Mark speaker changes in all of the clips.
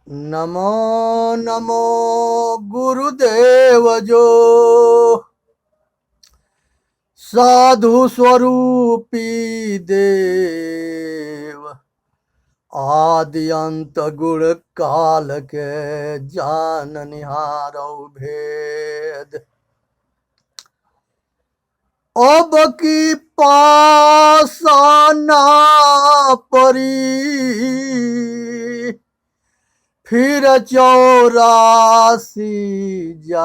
Speaker 1: नमो नमो गुरुदेव जो साधु स्वरूपी देव आदि अंत गुण काल के जाननिहारौ भेद। अब की पासना परी फिर 84 जाए।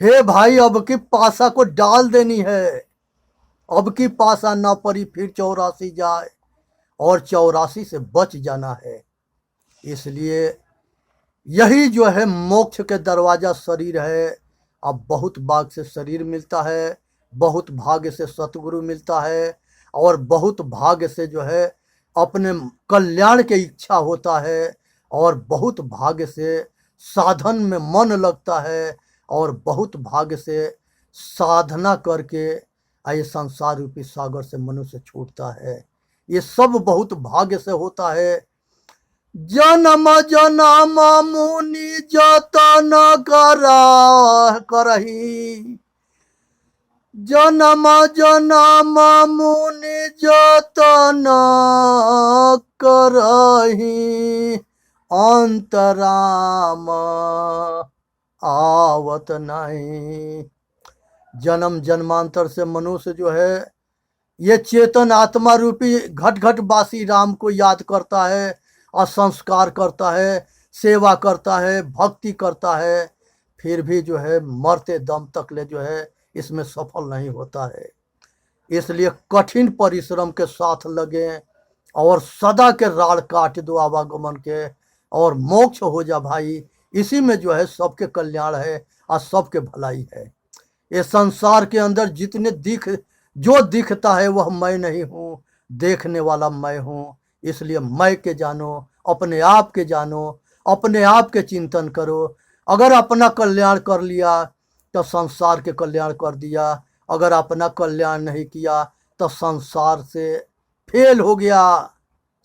Speaker 1: हे भाई, अब की पासा को डाल देनी है। अब की पासा ना परी फिर 84 जाए और 84 से बच जाना है। इसलिए यही जो है मोक्ष के दरवाजा शरीर है। अब बहुत भाग से शरीर मिलता है, बहुत भाग्य से सतगुरु मिलता है, और बहुत भाग्य से जो है अपने कल्याण की इच्छा होता है, और बहुत भाग्य से साधन में मन लगता है, और बहुत भाग्य से साधना करके ये संसार रूपी सागर से मनुष्य छूटता है। ये सब बहुत भाग्य से होता है। जन्म जन्म मुनि जतन करही, जन्म जन्म मुनि जतन करही, अंतराम आवत नहीं। जन्म जन्मांतर से मनुष्य जो है ये चेतन आत्मा रूपी घट घट बासी राम को याद करता है, और संस्कार करता है, सेवा करता है, भक्ति करता है, फिर भी जो है मरते दम तक ले जो है इसमें सफल नहीं होता है। इसलिए कठिन परिश्रम के साथ लगे और सदा के राड़ काट दो आवागमन के, और मोक्ष हो जा भाई। इसी में जो है सबके कल्याण है और सबके भलाई है। ये संसार के अंदर जितने जो दिखता है वह मैं नहीं हूँ, देखने वाला मैं हूँ। इसलिए मैं के जानो, अपने आप के जानो, अपने आप के चिंतन करो। अगर अपना कल्याण कर लिया तो संसार के कल्याण कर दिया, अगर अपना कल्याण नहीं किया तो संसार से फेल हो गया,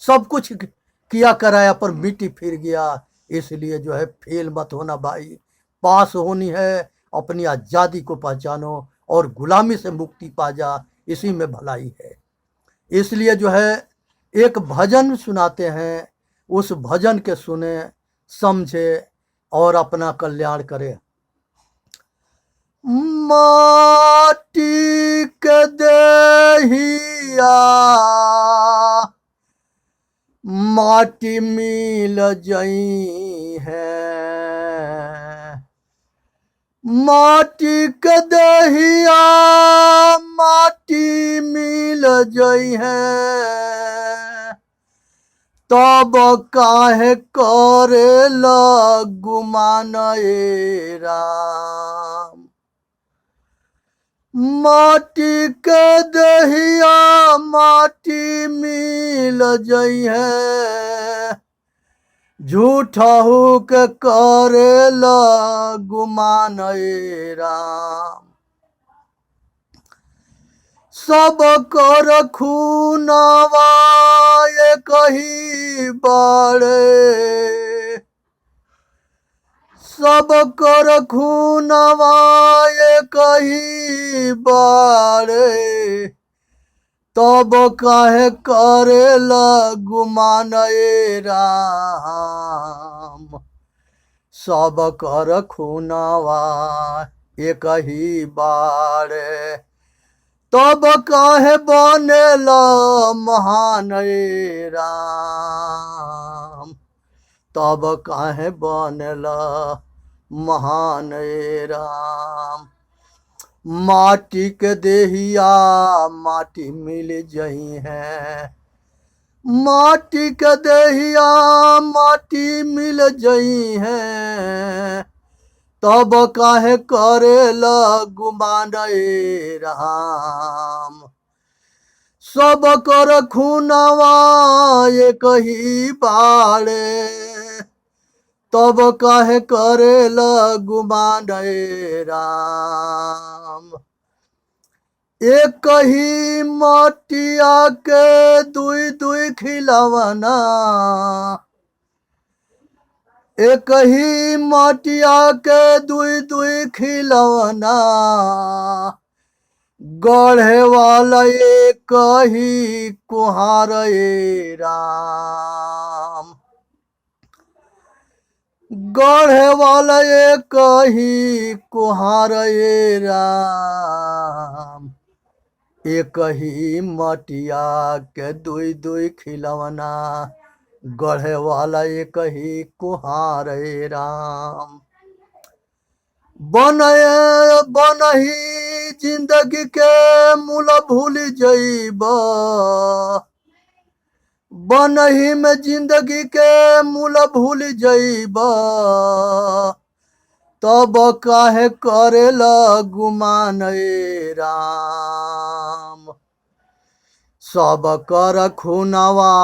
Speaker 1: सब कुछ किया कराया पर मिट्टी फिर गया। इसलिए जो है फेल मत होना भाई, पास होनी है। अपनी आज़ादी को पहचानो और गुलामी से मुक्ति पा जा, इसी में भलाई है। इसलिए जो है एक भजन सुनाते हैं, उस भजन के सुने, समझे और अपना कल्याण करे। माटी के देहिया माटी मिल जई है, माटी के दहिया माटी मिल जई है, तब काहे करे गुमान ए राम। माटी के दहिया माटी मिल जई है, झूठहू के करेला गुमान ए राम। सब कर खूनवा ये कही बाड़े, सब कर खूनवा ये कही बाड़े, तब काहे करेला गुमान ए राम। सब कर खूनवा एक ही बाड़े, तब काहे बनेला महान ए राम। तब काहे बनेला महान ए राम। माटी के देहिया माटी मिल जई है, माटी के देहिया माटी मिल जई है, तब काहे करेला गुमान ए राम। सब कर खूनवा एक ही बाड़े, तब काहे करेला गुमान ए राम। एक ही मटिया के दुई दुई खिलवना, एक ही मटिया के दुई दुई खिलवना, गढ़े वाला एक ही कुहार ए राम। गढ़े वाला एक ही कुहार ए राम। एक ही मटिया के दुई दुई खिलवना, गढ़े वाला एक ही कुहार ए राम। बनही जिंदगी के मूल भूल जइब, बनही में जिंदगी के मूल भूल जइब, तब काहे करेला गुमान ए राम। सब कर खुनवा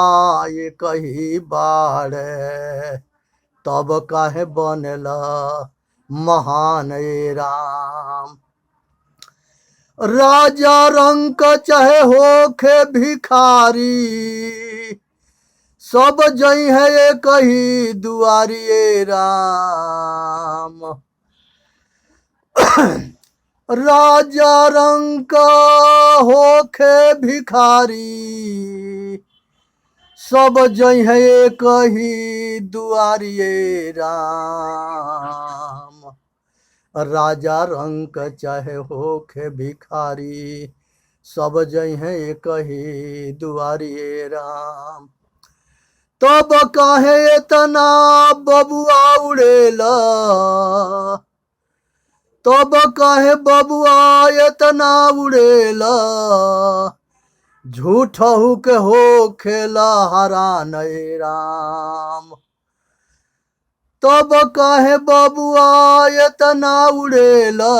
Speaker 1: एक ही बाड़े, तब काहे बनेला महान ए राम। राजा रंक चाहे होखे भिखारी, सब जई है एक ही दुआरी ए राम। राजा रंक होखे भिखारी, सब जई है एक ही दुआरी ए राम। राजा रंक चाहे होखे भिखारी, सब जई है एक ही दुआरी ए राम। तब काहे इतना बबुआ उड़ेला, तब काहे बबुआ इतना उड़ेला, झूठहू के हो खेला हरान ए राम। तब काहे बबुआ इतना उड़ेला,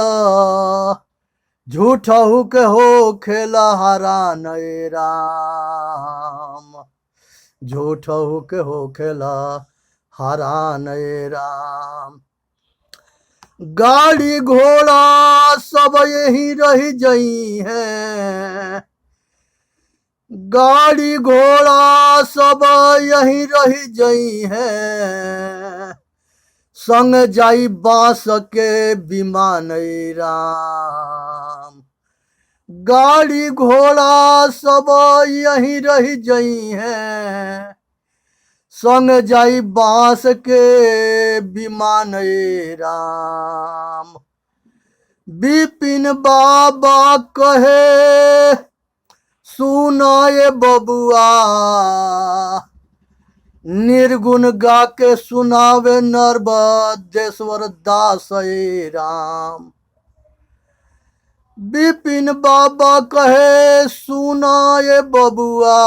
Speaker 1: झूठहू के हो खेला हरान ए राम। झूठहू के हो खेला हरान ए राम। गाड़ी घोड़ा सब यही रह जई है, गाड़ी घोड़ा सब यही रह जई है, संग जाई बांस के विमान ए राम। गाड़ी घोड़ा सब यही रह जई है, संग जाई बांस के विमान ए राम। बिपिन बाबा कहे सुनाए बबुआ, निर्गुण गा के सुनावे नर्मदेश्वर दास ए राम। बिपिन बाबा कहे सुनाए बबुआ,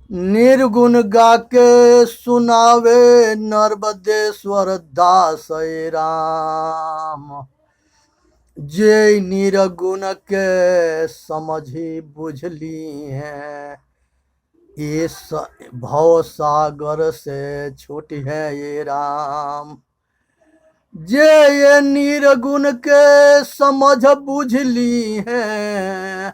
Speaker 1: निर्गुण गा के सुनावे नर्मदेश्वर दास ए राम। जे निर्गुण के समझी बुझली है, इस भव सागर से छूटी है ये राम। जे ये निर्गुण के समझ बुझली है,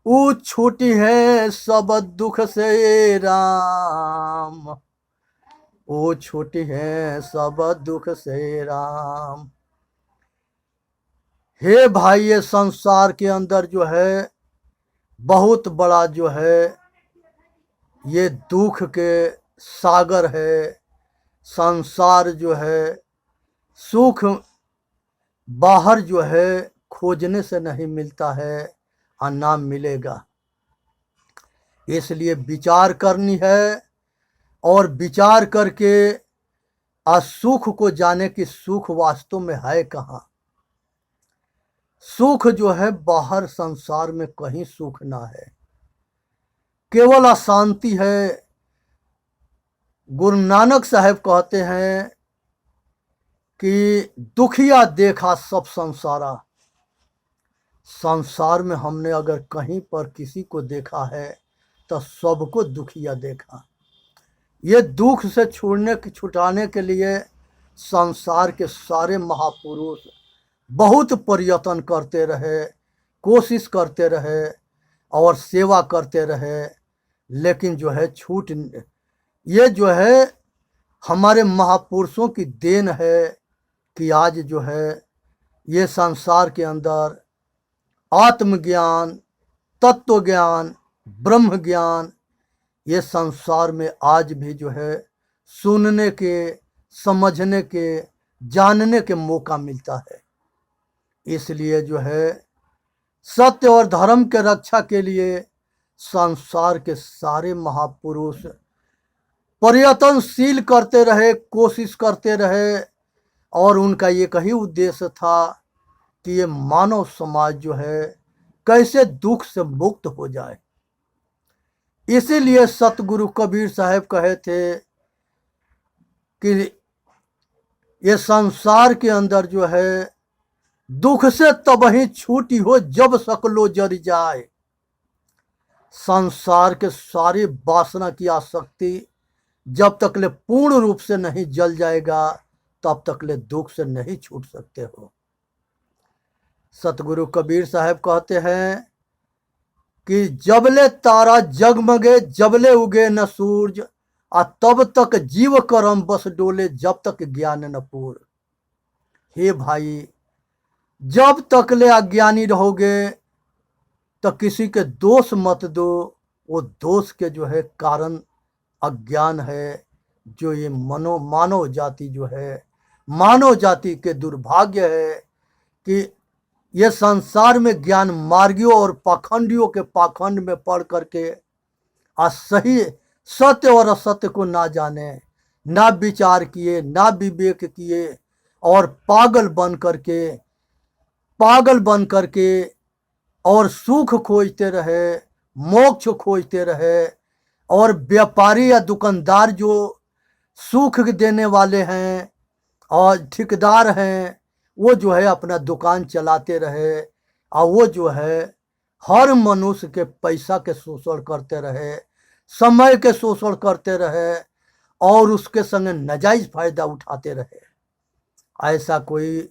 Speaker 1: ऊ छूटी है सब दुख से ये राम। ऊ छूटी है सब दुख से राम। हे भाई, ये संसार के अंदर जो है बहुत बड़ा जो है ये दुख के सागर है। संसार जो है सुख बाहर जो है खोजने से नहीं मिलता है और ना मिलेगा। इसलिए विचार करनी है और विचार करके सुख को जाने कि सुख वास्तव में है कहाँ। सुख जो है बाहर संसार में कहीं सुख ना है, केवल अशांति है। गुरु नानक साहब कहते हैं कि दुखिया देखा सब संसारा। संसार में हमने अगर कहीं पर किसी को देखा है तो सबको दुखिया देखा। ये दुख से छुटाने के लिए संसार के सारे महापुरुष बहुत प्रयत्न करते रहे, कोशिश करते रहे और सेवा करते रहे, लेकिन जो है ये जो है हमारे महापुरुषों की देन है कि आज जो है ये संसार के अंदर आत्मज्ञान, तत्व ज्ञान, ब्रह्म ज्ञान ये संसार में आज भी जो है सुनने के, समझने के, जानने के मौका मिलता है। इसलिए जो है सत्य और धर्म के रक्षा के लिए संसार के सारे महापुरुष प्रयत्नशील करते रहे, कोशिश करते रहे और उनका एक ही उद्देश्य था कि ये मानव समाज जो है कैसे दुख से मुक्त हो जाए। इसीलिए सतगुरु कबीर साहब कहे थे कि ये संसार के अंदर जो है दुख से तबही छूटी हो जब सकलो जर जाए। संसार के सारी वासना की आसक्ति जब तक ले पूर्ण रूप से नहीं जल जाएगा तब तक ले दुख से नहीं छूट सकते हो। सतगुरु कबीर साहब कहते हैं कि जबले तारा जगमगे जबले उगे न सूरज, आ तब तक जीव करम बस डोले जब तक ज्ञान न पूर। हे भाई, जब तक ले अज्ञानी रहोगे तो किसी के दोष मत दो। वो दोष के जो है कारण अज्ञान है, जो ये मानव जाति जो है, मानव जाति के दुर्भाग्य है कि ये संसार में ज्ञान मार्गियों और पाखंडियों के पाखंड में पढ़ करके आज सही सत्य और असत्य को ना जाने, ना विचार किए, ना विवेक किए और पागल बन करके और सुख खोजते रहे, मोक्ष खोजते रहे। और व्यापारी या दुकानदार जो सुख देने वाले हैं और ठेकेदार हैं, वो जो है अपना दुकान चलाते रहे और वो जो है हर मनुष्य के पैसा के शोषण करते रहे, समय के शोषण करते रहे और उसके संग नाजायज फायदा उठाते रहे। ऐसा कोई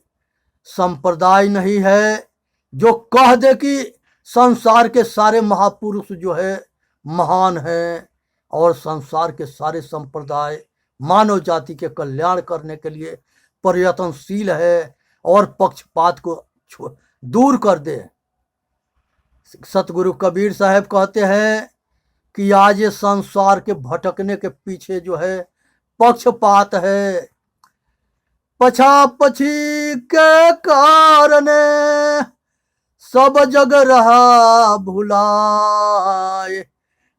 Speaker 1: संप्रदाय नहीं है जो कह दे कि संसार के सारे महापुरुष जो है महान हैं और संसार के सारे संप्रदाय मानव जाति के कल्याण करने के लिए प्रयत्नशील है और पक्षपात को दूर कर दे। सतगुरु कबीर साहब कहते हैं कि आज ये संसार के भटकने के पीछे जो है पक्षपात है। पछापछी के कारण सब जग रहा भुलाए,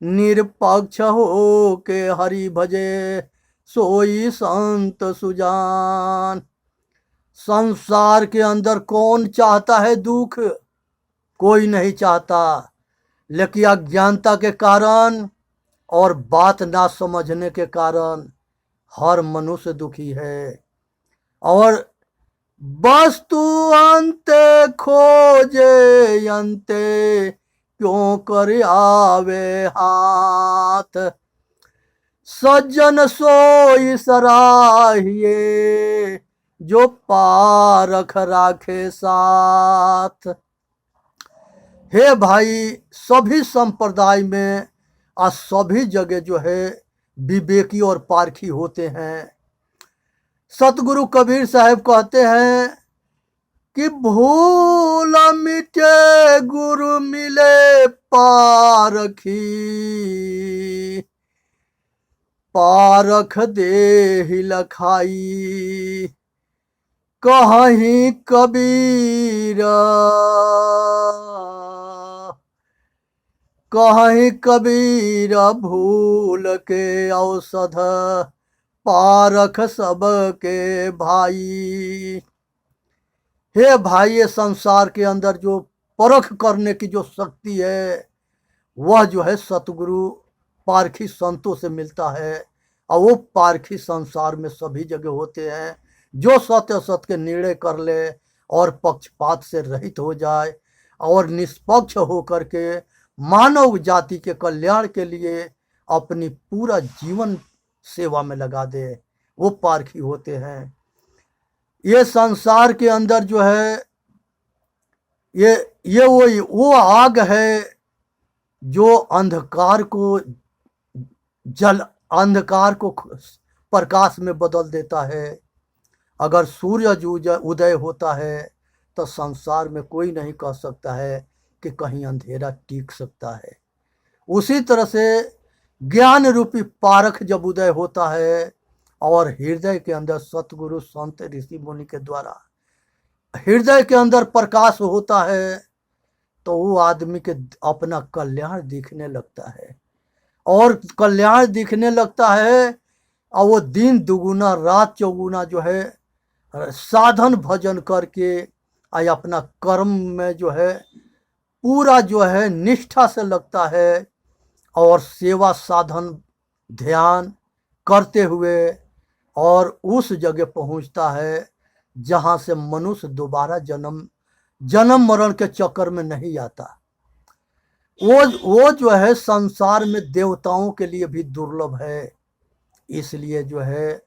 Speaker 1: निरपक्ष हो के हरि भजे सोई संत सुजान। संसार के अंदर कौन चाहता है दुख? कोई नहीं चाहता, लेकिन अज्ञानता के कारण और बात ना समझने के कारण हर मनुष्य दुखी है। और वस्तु अंते खोजे अंते क्यों कर आवे हाथ, सज्जन सोई सराहिए जो पारख राखे साथ। हे भाई, सभी संप्रदाय में और सभी जगह जो है विवेकी और पारखी होते हैं। सतगुरु कबीर साहब कहते हैं कि भूल मिटे गुरु मिले पारखी, पारख देहि लखाई कहीं कबीर भूल के औषध पारख सबके भाई। हे भाई, ये संसार के अंदर जो परख करने की जो शक्ति है वह जो है सतगुरु पारखी संतों से मिलता है। और वो पारखी संसार में सभी जगह होते हैं। जो सत्य असत के निर्णय कर ले और पक्षपात से रहित हो जाए और निष्पक्ष होकर के मानव जाति के कल्याण के लिए अपनी पूरा जीवन सेवा में लगा दे, वो पारखी होते हैं। ये संसार के अंदर जो है ये ये वो आग है जो अंधकार को जल अंधकार को प्रकाश में बदल देता है। अगर सूरज उदय होता है तो संसार में कोई नहीं कह सकता है कि कहीं अंधेरा टिक सकता है। उसी तरह से ज्ञान रूपी पारख जब उदय होता है और हृदय के अंदर सतगुरु संत ऋषि मुनि के द्वारा हृदय के अंदर प्रकाश होता है तो वो आदमी के अपना कल्याण दिखने लगता है। और कल्याण दिखने लगता है और वो दिन दुगुना रात चौगुना जो है साधन भजन करके अपना कर्म में जो है पूरा जो है निष्ठा से लगता है और सेवा साधन ध्यान करते हुए और उस जगह पहुंचता है जहां से मनुष्य दोबारा जन्म मरण के चक्कर में नहीं आता। वो जो है संसार में देवताओं के लिए भी दुर्लभ है। इसलिए जो है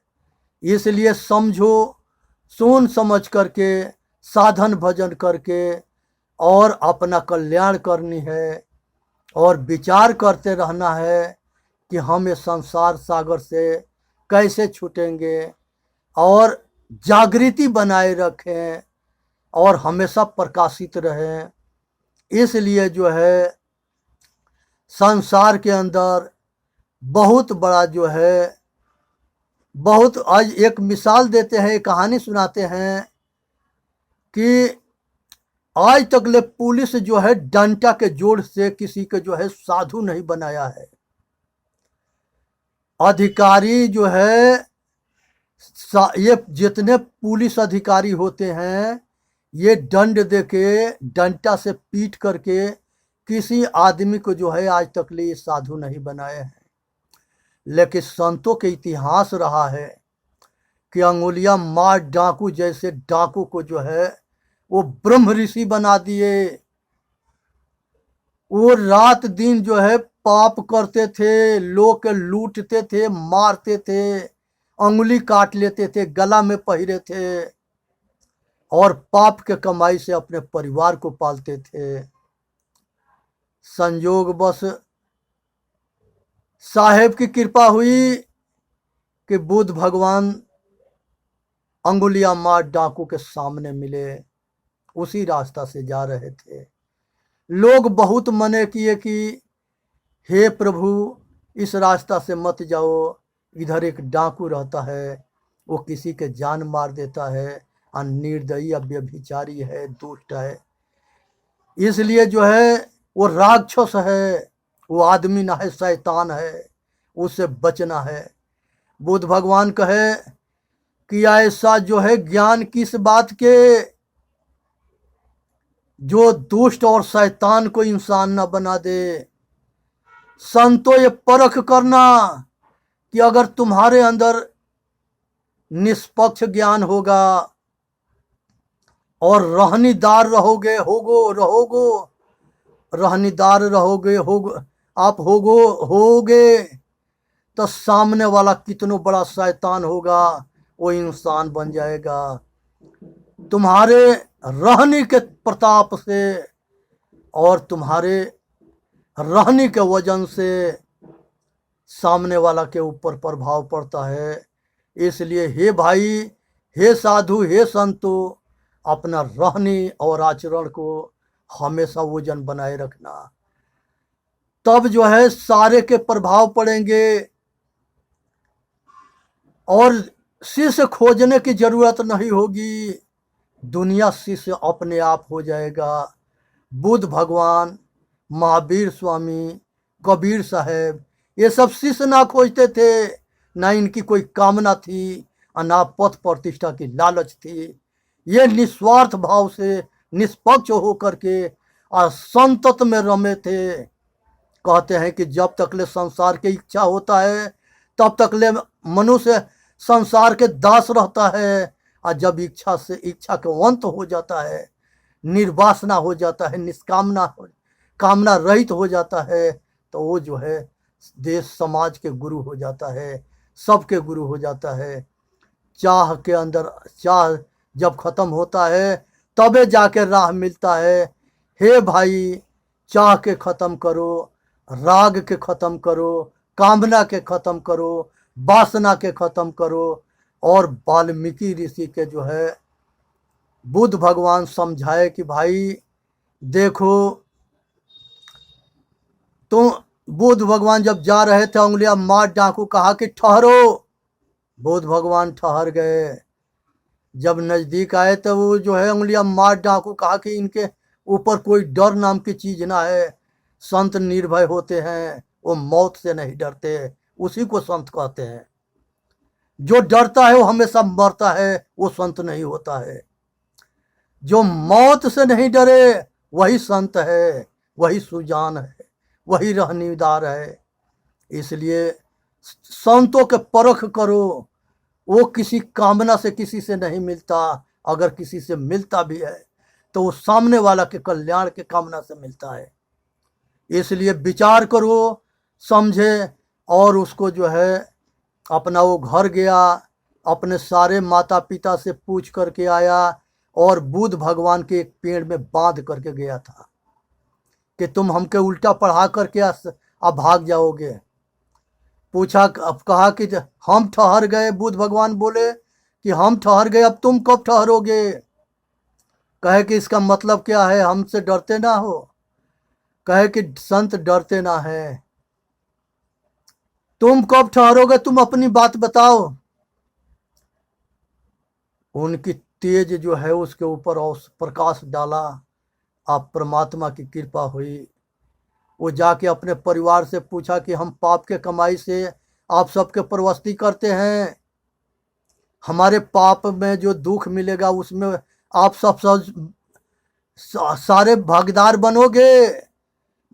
Speaker 1: इसलिए समझो सोच समझ करके साधन भजन करके और अपना कल्याण करनी है और विचार करते रहना है कि हम इस संसार सागर से कैसे छूटेंगे और जागृति बनाए रखें और हमेशा प्रकाशित रहें। इसलिए जो है संसार के अंदर बहुत बड़ा जो है बहुत आज एक मिसाल देते हैं, एक कहानी सुनाते हैं कि आज तक ले पुलिस जो है डंडा के जोर से किसी के जो है साधु नहीं बनाया है। अधिकारी जो है ये जितने पुलिस अधिकारी होते हैं ये दंड देके डंडा से पीट करके किसी आदमी को जो है आज तक ले साधु नहीं बनाए हैं। लेकिन संतों के इतिहास रहा है कि अंगुलियां मार डाकू जैसे डाकू को जो है वो ब्रह्म ऋषि बना दिए। वो रात दिन जो है पाप करते थे, लोग के लूटते थे, मारते थे, अंगुली काट लेते थे, गला में पहिरे थे और पाप के कमाई से अपने परिवार को पालते थे। संयोग बस साहेब की कृपा हुई कि बुद्ध भगवान अंगुलियां मार डाकू के सामने मिले, उसी रास्ता से जा रहे थे। लोग बहुत मने किए कि हे प्रभु इस रास्ता से मत जाओ, इधर एक डाकू रहता है, वो किसी के जान मार देता है, निर्दयी व्यभिचारी है, दुष्ट है, इसलिए जो है वो राक्षस है, वो आदमी ना है, शैतान है, उससे बचना है। बुद्ध भगवान कहे कि ऐसा जो है ज्ञान किस बात के जो दुष्ट और शैतान को इंसान न बना दे। संतो ये परख करना कि अगर तुम्हारे अंदर निष्पक्ष ज्ञान होगा और रहनीदार रहोगे रहनीदार रहोगे आप होगे तो सामने वाला कितना बड़ा शैतान होगा वो इंसान बन जाएगा। तुम्हारे रहने के प्रताप से और तुम्हारे रहने के वजन से सामने वाला के ऊपर प्रभाव पड़ता है। इसलिए हे भाई, हे साधु, हे संतो, अपना रहने और आचरण को हमेशा वजन बनाए रखना, तब जो है सारे के प्रभाव पड़ेंगे और शिष्य खोजने की जरूरत नहीं होगी, दुनिया शिष्य अपने आप हो जाएगा। बुद्ध भगवान, महावीर स्वामी, कबीर साहब, ये सब शिष्य ना खोजते थे, ना इनकी कोई कामना थी, ना पद प्रतिष्ठा की लालच थी। ये निस्वार्थ भाव से निष्पक्ष होकर के संतत में रमे थे। कहते हैं कि जब तक ले संसार की इच्छा होता है तब तक ले मनुष्य संसार के दास रहता है, और जब इच्छा का अंत हो जाता है, निर्वासना हो जाता है, कामना रहित हो जाता है, तो वो जो है देश समाज के गुरु हो जाता है, सबके गुरु हो जाता है। चाह जब खत्म होता है तबे जाके राह मिलता है हे भाई, चाह के ख़त्म करो, राग के ख़त्म करो, कामना के ख़त्म करो, वासना के ख़त्म करो। और वाल्मीकि ऋषि के जो है बुद्ध भगवान समझाए कि भाई देखो, तो बुद्ध भगवान जब जा रहे थे उंगलियां मार डाकू, कहा कि ठहरो। बुद्ध भगवान ठहर गए। जब नजदीक आए तो वो जो है उंगलियां मार डाकू, कहा कि इनके ऊपर कोई डर नाम की चीज ना है। संत निर्भय होते हैं, वो मौत से नहीं डरते, उसी को संत कहते हैं। जो डरता है वो हमेशा मरता है, वो संत नहीं होता है। जो मौत से नहीं डरे वही संत है, वही सुजान है, वही रहनीदार है। इसलिए संतों के परख करो। वो किसी कामना से किसी से नहीं मिलता। अगर किसी से मिलता भी है तो वो सामने वाला के कल्याण के कामना से मिलता है। इसलिए विचार करो, समझे, और उसको जो है अपना वो घर गया, अपने सारे माता पिता से पूछ करके आया और बुद्ध भगवान के एक पेड़ में बांध करके गया था कि तुम हमके उल्टा पढ़ा करके अब भाग जाओगे। पूछा, अब कहा कि हम ठहर गए। बुद्ध भगवान बोले कि हम ठहर गए, अब तुम कब ठहरोगे? कहे कि इसका मतलब क्या है, हमसे डरते ना हो? कहे कि संत डरते ना है। तुम कब ठहरोगे, तुम अपनी बात बताओ। उनकी तेज जो है उसके ऊपर और प्रकाश डाला। आप परमात्मा की कृपा हुई। वो जाके अपने परिवार से पूछा कि हम पाप के कमाई से आप सबके परवस्ती करते हैं, हमारे पाप में जो दुख मिलेगा उसमें आप सब सारे भागीदार बनोगे।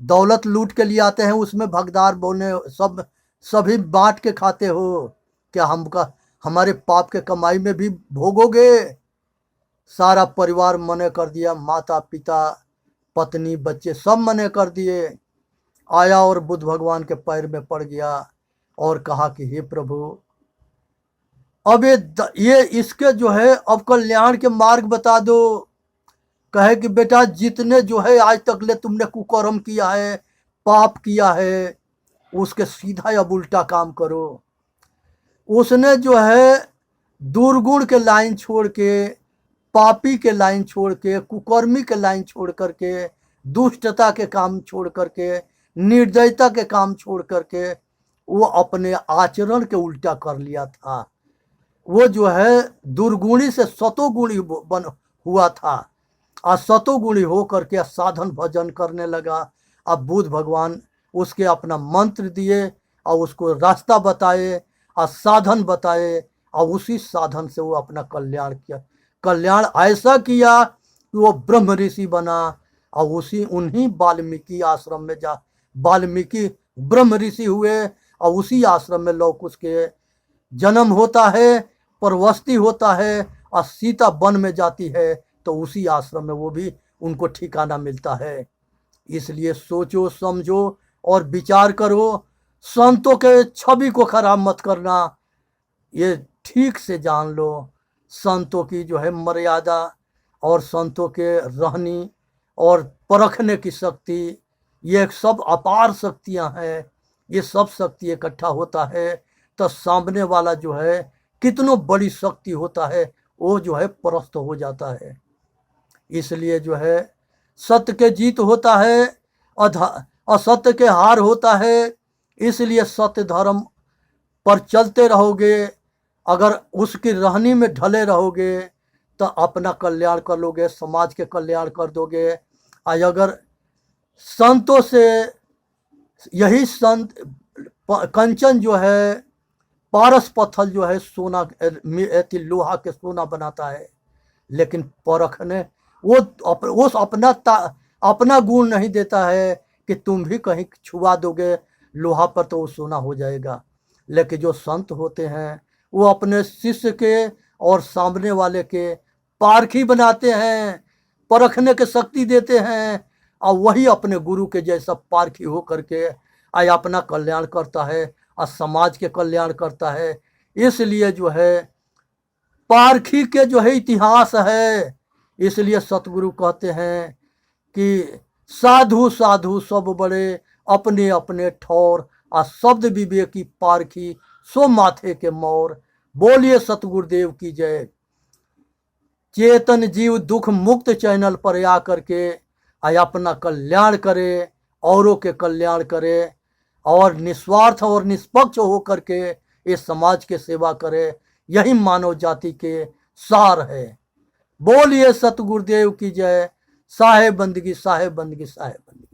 Speaker 1: दौलत लूट के लिए आते हैं, उसमें भागीदार बोने सभी बांट के खाते हो क्या? हमारे पाप के कमाई में भी भोगोगे? सारा परिवार मने कर दिया, माता पिता पत्नी बच्चे सब मने कर दिए। आया और बुद्ध भगवान के पैर में पड़ गया और कहा कि हे प्रभु, अब ये इसके जो है अब कल्याण के मार्ग बता दो। कहे कि बेटा, जितने जो है आज तक ले तुमने कुकर्म किया है, पाप किया है, उसके सीधा अब उल्टा काम करो। उसने जो है दुर्गुण के लाइन छोड़ के, पापी के लाइन छोड़ के, कुकर्मी के लाइन छोड़ करके, दुष्टता के काम छोड़ करके, निर्दयता के काम छोड़ करके वो अपने आचरण के उल्टा कर लिया था। वो जो है दुर्गुणी से सतोगुणी बन हुआ था और सतोगुणी हो करके साधन भजन करने लगा। अब बुद्ध भगवान उसके अपना मंत्र दिए और उसको रास्ता बताए और साधन बताए और उसी साधन से वो अपना कल्याण किया। कल्याण ऐसा किया कि वो ब्रह्म ऋषि बना और उन्हीं वाल्मीकि आश्रम में वाल्मीकि ब्रह्म ऋषि हुए और उसी आश्रम में लौकुश के जन्म होता है, परवस्ती होता है और सीता वन में जाती है तो उसी आश्रम में वो भी उनको ठिकाना मिलता है। इसलिए सोचो, समझो और विचार करो। संतों के छवि को खराब मत करना, ये ठीक से जान लो। संतों की जो है मर्यादा और संतों के रहनी और परखने की शक्ति, ये सब अपार शक्तियां हैं। ये सब शक्ति इकट्ठा होता है तो सामने वाला जो है कितनो बड़ी शक्ति होता है वो जो है परास्त हो जाता है। इसलिए जो है सत्य के जीत होता है, असत्य के हार होता है। इसलिए सत्य धर्म पर चलते रहोगे, अगर उसकी रहनी में ढले रहोगे तो अपना कल्याण कर लोगे, समाज के कल्याण कर दोगे। अगर संतों से यही संत कंचन जो है, पारस पत्थर जो है सोना लोहा के सोना बनाता है, लेकिन परखने वो अपना गुण नहीं देता है कि तुम भी कहीं छुआ दोगे लोहा पर तो वो सोना हो जाएगा। लेकिन जो संत होते हैं वो अपने शिष्य के और सामने वाले के पारखी बनाते हैं, परखने की शक्ति देते हैं और वही अपने गुरु के जैसा पारखी हो करके अपना कल्याण करता है और समाज के कल्याण करता है। इसलिए जो है पारखी के जो है इतिहास है। इसलिए सतगुरु कहते हैं कि साधु साधु सब बड़े अपने अपने ठौर, आ शब्द विवेकी पारखी सो माथे के मोर। बोलिए सतगुरुदेव की जय। चेतन जीव दुख मुक्त चैनल पर आकर के अपना कल्याण करे, औरों के कल्याण करे, और निस्वार्थ और निष्पक्ष होकर के इस समाज के सेवा करे। यही मानव जाति के सार है। बोलिए सतगुरुदेव की जय। साहेब बंदगी, साहेब बंदगी, साहेब बंदगी।